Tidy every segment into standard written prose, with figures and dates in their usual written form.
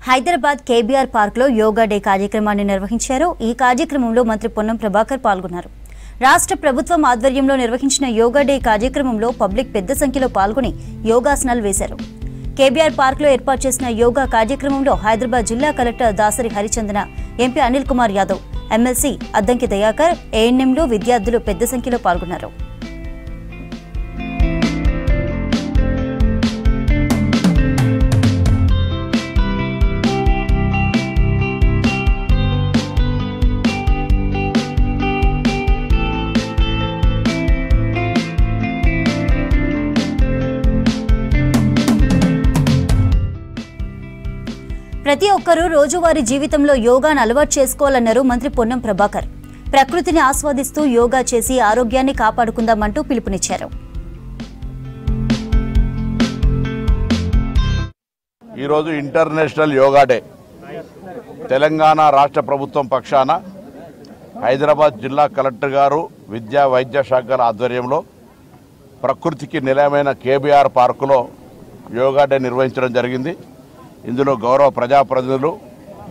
Hyderabad KBR park లో yoga day కార్యక్రమాన్ని నిర్వహించారు। ఈ కార్యక్రమంలో మంత్రి పొన్నం ప్రభాకర్ పాల్గొన్నారు। రాష్ట్ర ప్రభుత్వం ఆధ్వర్యంలో నిర్వహించిన యోగా డే కార్యక్రమంలో పబ్లిక్ పెద్ద సంఖ్యలో పాల్గొని యోగాసనాలు వేశారు। కేబీఆర్ పార్క్ లో ఏర్పాటు చేసిన యోగా కార్యక్రమంలో హైదరాబాద్ జిల్లా కలెక్టర్ దాసరి హరిచందన, ఎంపీ అనిల్ కుమార్ యాదవ్, ఎమ్మెల్సీ అద్దంకి దయాకర్, ఏఎన్ఎంలు, విద్యార్థులు పెద్ద సంఖ్యలో పాల్గొన్నారు। ప్రతి ఒక్కరూ రోజువారీ జీవితంలో యోగాను అలవాటు చేసుకోవాలన్నారు మంత్రి పొన్నం ప్రభాకర్। ప్రకృతిని ఆస్వాదిస్తూ యోగా చేసి ఆరోగ్యాన్ని కాపాడుకుందామంటూ పిలుపునిచ్చారు। ఈరోజు ఇంటర్నేషనల్ యోగా డే తెలంగాణ రాష్ట్ర ప్రభుత్వం పక్షాన హైదరాబాద్ జిల్లా కలెక్టర్ గారు, విద్యా వైద్య శాఖల ఆధ్వర్యంలో ప్రకృతికి నిలయమైన కేబీఆర్ పార్కులో యోగా డే నిర్వహించడం జరిగింది। ఇందులో గౌరవ ప్రజాప్రతినిధులు,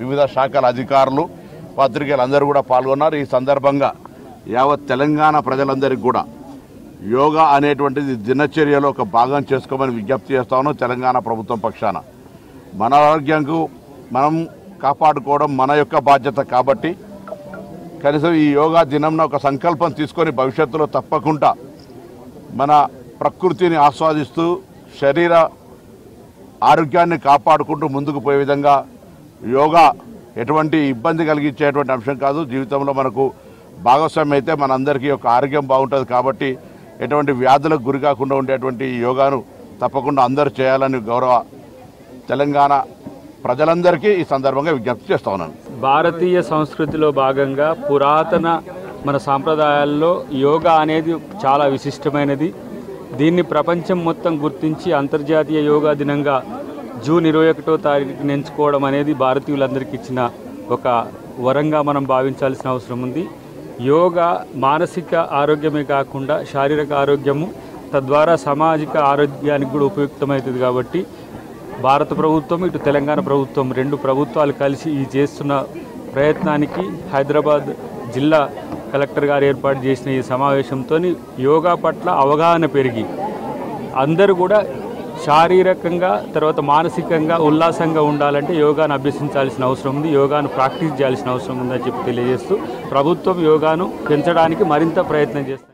వివిధ శాఖల అధికారులు, పత్రికలు అందరూ కూడా పాల్గొన్నారు। ఈ సందర్భంగా యావత్ తెలంగాణ ప్రజలందరికీ కూడా యోగా అనేటువంటిది దినచర్యలో ఒక భాగం చేసుకోమని విజ్ఞప్తి చేస్తాను। తెలంగాణ ప్రభుత్వం పక్షాన మన ఆరోగ్యంకు మనం కాపాడుకోవడం మన యొక్క బాధ్యత కాబట్టి కనీసం ఈ యోగా దినంలో ఒక సంకల్పం తీసుకొని భవిష్యత్తులో తప్పకుండా మన ప్రకృతిని ఆస్వాదిస్తూ శరీర ఆరోగ్యాన్ని కాపాడుకుంటూ ముందుకు పోయే విధంగా యోగా ఎటువంటి ఇబ్బంది కలిగించేటువంటి అంశం కాదు। జీవితంలో మనకు భాగస్వామ్యం అయితే మనందరికీ యొక్క ఆరోగ్యం బాగుంటుంది కాబట్టి ఎటువంటి వ్యాధులకు గురి కాకుండా ఉండేటువంటి యోగాను తప్పకుండా అందరూ చేయాలని గౌరవ తెలంగాణ ప్రజలందరికీ ఈ సందర్భంగా విజ్ఞప్తి చేస్తా ఉన్నాను। భారతీయ సంస్కృతిలో భాగంగా పురాతన మన సాంప్రదాయాల్లో యోగా అనేది చాలా విశిష్టమైనది। దీన్ని ప్రపంచం మొత్తం గుర్తించి అంతర్జాతీయ యోగా దినంగా జూన్ 21వ తారీఖుని ఎంచుకోవడం అనేది భారతీయులందరికీ ఇచ్చిన ఒక వరంగా మనం భావించాల్సిన అవసరం ఉంది। యోగా మానసిక ఆరోగ్యమే కాకుండా శారీరక ఆరోగ్యము, తద్వారా సామాజిక ఆరోగ్యానికి కూడా ఉపయుక్తమవుతుంది కాబట్టి భారత ప్రభుత్వం, ఇటు తెలంగాణ ప్రభుత్వం, రెండు ప్రభుత్వాలు కలిసి ఈ చేస్తున్న ప్రయత్నానికి హైదరాబాద్ జిల్లా కలెక్టర్ గారు ఏర్పాటు చేసిన ఈ సమావేశంతో యోగా పట్ల అవగాహన పెరిగి అందరూ కూడా శారీరకంగా తర్వాత మానసికంగా ఉల్లాసంగా ఉండాలంటే యోగాను అభ్యసించాల్సిన అవసరం ఉంది, యోగాను ప్రాక్టీస్ చేయాల్సిన అవసరం ఉందని చెప్పి తెలియజేస్తూ ప్రభుత్వం యోగాను పెంచడానికి మరింత ప్రయత్నం చేస్తుంది।